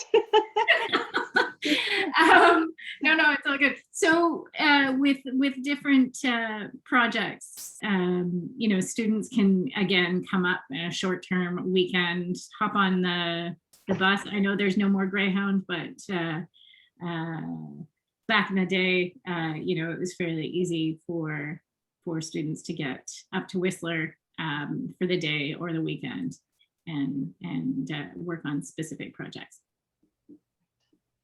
No, it's all good. So with different projects, you know, students can again come up in a short-term weekend, hop on the bus. I know there's no more Greyhound, but back in the day, you know, it was fairly easy for students to get up to Whistler for the day or the weekend and work on specific projects.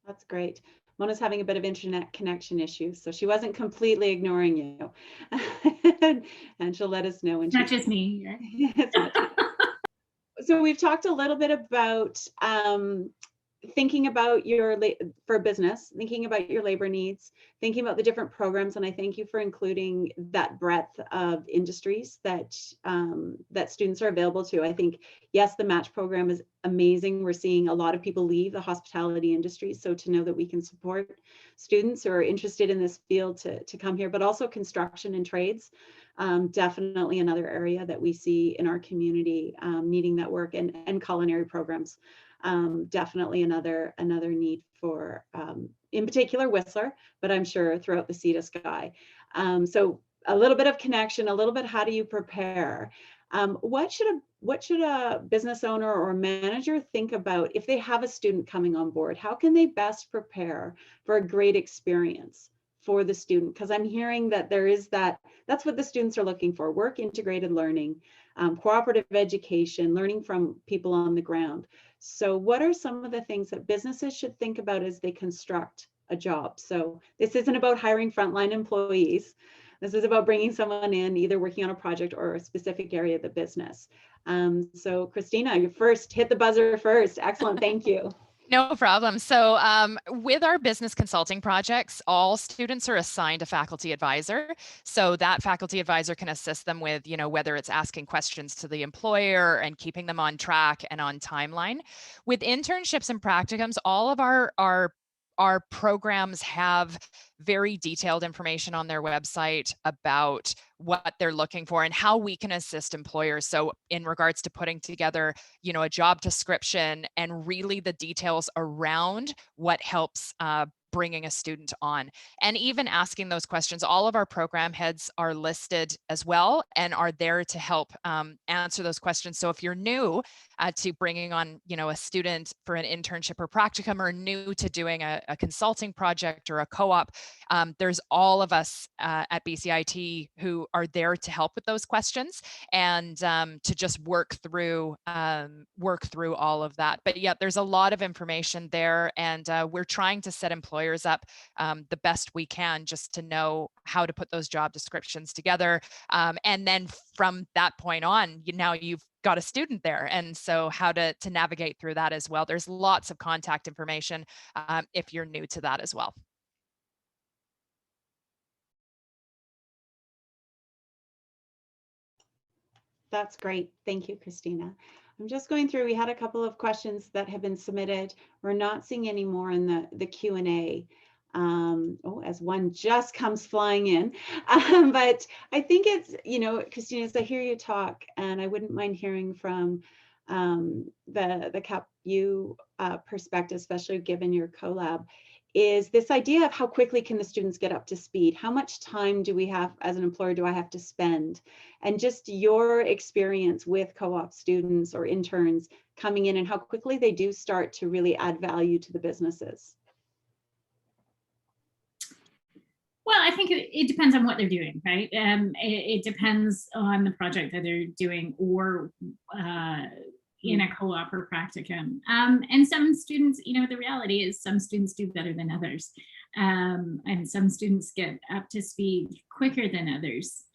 That's great. Mona's having a bit of internet connection issues, so she wasn't completely ignoring you. And she'll let us know when Not just me, right? So we've talked a little bit about thinking about your for business, thinking about your labor needs, thinking about the different programs, and I thank you for including that breadth of industries that that students are available to. I think, yes, the match program is amazing. We're seeing a lot of people leave the hospitality industry, so to know that we can support students who are interested in this field to come here, but also construction and trades, definitely another area that we see in our community needing that work, and culinary programs. Definitely another need for, in particular, Whistler, but I'm sure throughout the sea to sky. So a little bit of connection, a little bit, how do you prepare? What should a business owner or manager think about if they have a student coming on board? How can they best prepare for a great experience for the student? Because I'm hearing that there is that's what the students are looking for: work integrated learning, cooperative education, learning from people on the ground. So what are some of the things that businesses should think about as they construct a job? So this isn't about hiring frontline employees. This is about bringing someone in, either working on a project or a specific area of the business. So Christina, you first, hit the buzzer first. Excellent, thank you. No problem. So with our business consulting projects, all students are assigned a faculty advisor. So that faculty advisor can assist them with, whether it's asking questions to the employer and keeping them on track and on timeline. With internships and practicums, all of our programs have very detailed information on their website about what they're looking for and how we can assist employers. So in regards to putting together, a job description and really the details around what helps bringing a student on, and even asking those questions. All of our program heads are listed as well and are there to help answer those questions. So if you're new to bringing on, a student for an internship or practicum, or new to doing a consulting project or a co-op, there's all of us at Bcit who are there to help with those questions and to just work through all of that. But yeah, there's a lot of information there, and we're trying to set employers up the best we can, just to know how to put those job descriptions together. And then from that point on, now you've got a student there, and so how to navigate through that as well. There's lots of contact information if you're new to that as well. That's great. Thank you, Christina. I'm just going through, we had a couple of questions that have been submitted. We're not seeing any more in the Q&A. As one just comes flying in. But I think it's, Christina, as I hear you talk, and I wouldn't mind hearing from the CapU perspective, especially given your collab, is this idea of how quickly can the students get up to speed? How much time do we have as an employer, do I have to spend? And just your experience with co-op students or interns coming in, and how quickly they do start to really add value to the businesses. Well, I think it depends on what they're doing, right? It depends on the project that they're doing, or in a co-op or practicum. And some students, the reality is some students do better than others. And some students get up to speed quicker than others.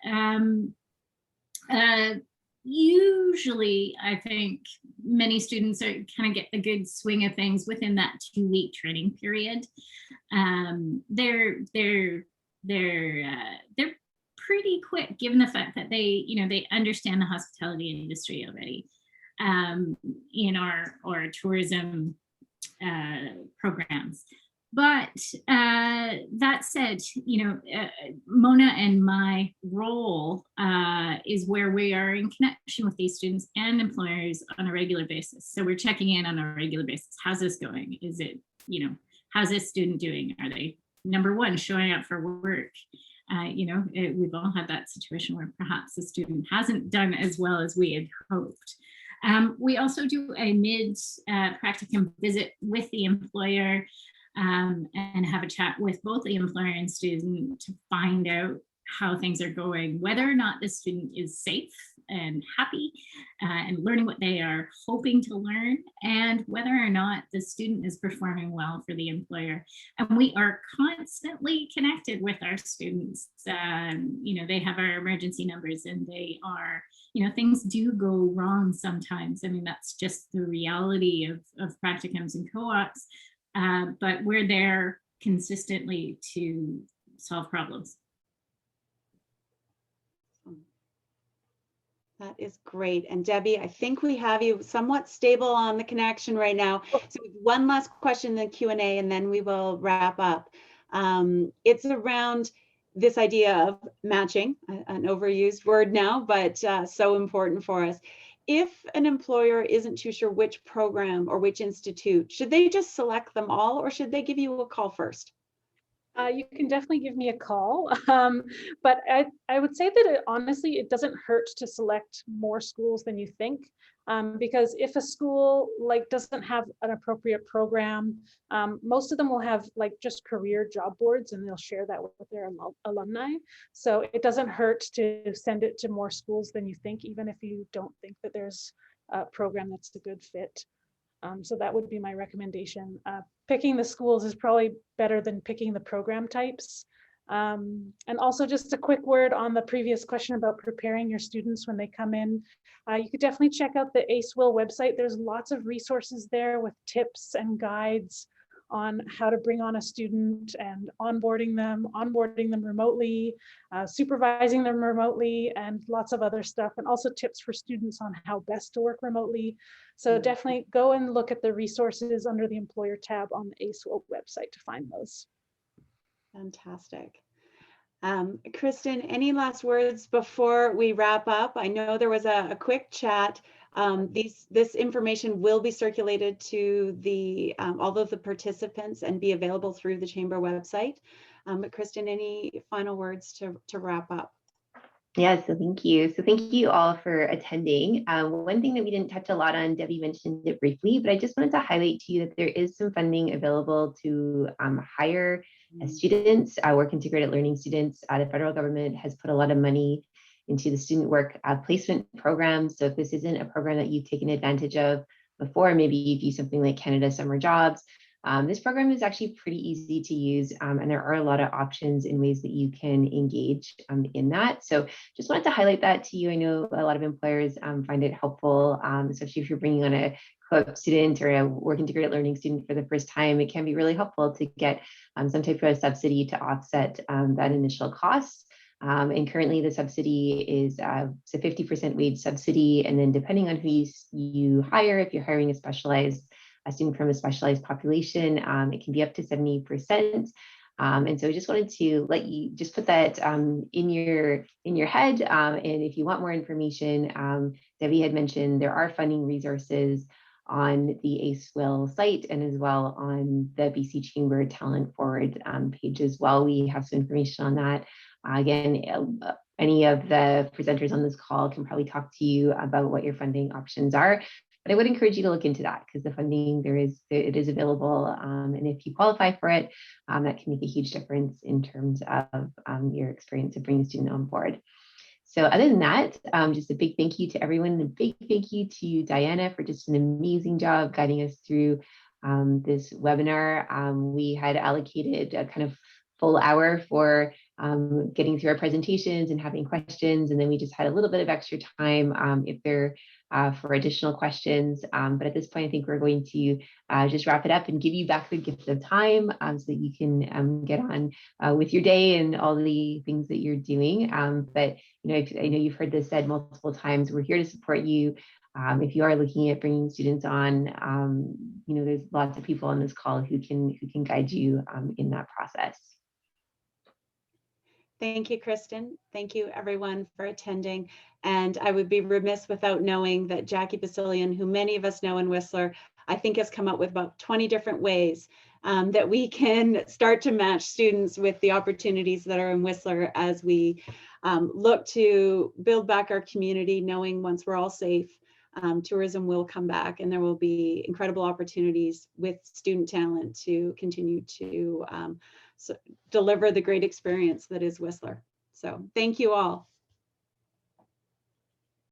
Usually, I think many students are kind of get the good swing of things within that 2-week training period. They're pretty quick, given the fact that they understand the hospitality industry already. In our tourism programs. But that said, Mona and my role is where we are in connection with these students and employers on a regular basis. So we're checking in on a regular basis. How's this going? Is it, how's this student doing? Are they, number one, showing up for work? We've all had that situation where perhaps the student hasn't done as well as we had hoped. We also do a mid-practicum visit with the employer and have a chat with both the employer and student to find out how things are going, whether or not the student is safe and happy and learning what they are hoping to learn, and whether or not the student is performing well for the employer. And we are constantly connected with our students. They have our emergency numbers, and they are, things do go wrong sometimes. I mean, that's just the reality of practicums and co-ops, but we're there consistently to solve problems. That is great. And Debbie, I think we have you somewhat stable on the connection right now. So one last question in the Q&A, and then we will wrap up. It's around this idea of matching, an overused word now, but so important for us. If an employer isn't too sure which program or which institute, should they just select them all, or should they give you a call first? You can definitely give me a call, but I would say that honestly, it doesn't hurt to select more schools than you think, because if a school doesn't have an appropriate program, most of them will have just career job boards, and they'll share that with their alumni. So it doesn't hurt to send it to more schools than you think, even if you don't think that there's a program that's a good fit. So that would be my recommendation. Picking the schools is probably better than picking the program types. And also just a quick word on the previous question about preparing your students when they come in. You could definitely check out the ACEWIL website. There's lots of resources there with tips and guides on how to bring on a student and onboarding them remotely, supervising them remotely, and lots of other stuff, and also tips for students on how best to work remotely. So definitely go and look at the resources under the employer tab on the ACEWIL website to find those. Fantastic. Kristen, any last words before we wrap up? I know there was a quick chat. This information will be circulated to all of the participants and be available through the Chamber website. But Kristen, any final words to wrap up? Yeah, so thank you. So thank you all for attending. One thing that we didn't touch a lot on, Debbie mentioned it briefly, but I just wanted to highlight to you that there is some funding available to hire students, work integrated learning students. The federal government has put a lot of money into the student work placement program. So if this isn't a program that you've taken advantage of before, maybe you've used something like Canada Summer Jobs. This program is actually pretty easy to use, and there are a lot of options in ways that you can engage in that. So just wanted to highlight that to you. I know a lot of employers find it helpful, especially if you're bringing on a co-op student or a work integrated learning student for the first time. It can be really helpful to get some type of subsidy to offset that initial cost. And currently the subsidy is a 50% wage subsidy. And then depending on who you hire, if you're hiring a student from a specialized population, it can be up to 70%. And so I just wanted to let you just put that in your head. And if you want more information, Debbie had mentioned there are funding resources on the ACEWIL site and as well on the BC Chamber Talent Forward page as well. We have some information on that. Again, any of the presenters on this call can probably talk to you about what your funding options are. But I would encourage you to look into that because the funding it is available, and if you qualify for it, that can make a huge difference in terms of your experience of bringing a student on board. So other than that, just a big thank you to everyone, and a big thank you to Diana for just an amazing job guiding us through this webinar. We had allocated a kind of full hour for getting through our presentations and having questions, and then we just had a little bit of extra time if there for additional questions. But at this point, I think we're going to just wrap it up and give you back the gift of time so that you can get on with your day and all the things that you're doing. But I know you've heard this said multiple times. We're here to support you. If you are looking at bringing students on, there's lots of people on this call who can guide you in that process. Thank you, Kristen. Thank you, everyone, for attending. And I would be remiss without knowing that Jackie Basilian, who many of us know in Whistler, I think has come up with about 20 different ways that we can start to match students with the opportunities that are in Whistler as we look to build back our community, knowing once we're all safe, tourism will come back and there will be incredible opportunities with student talent to continue to deliver the great experience that is Whistler. So thank you all.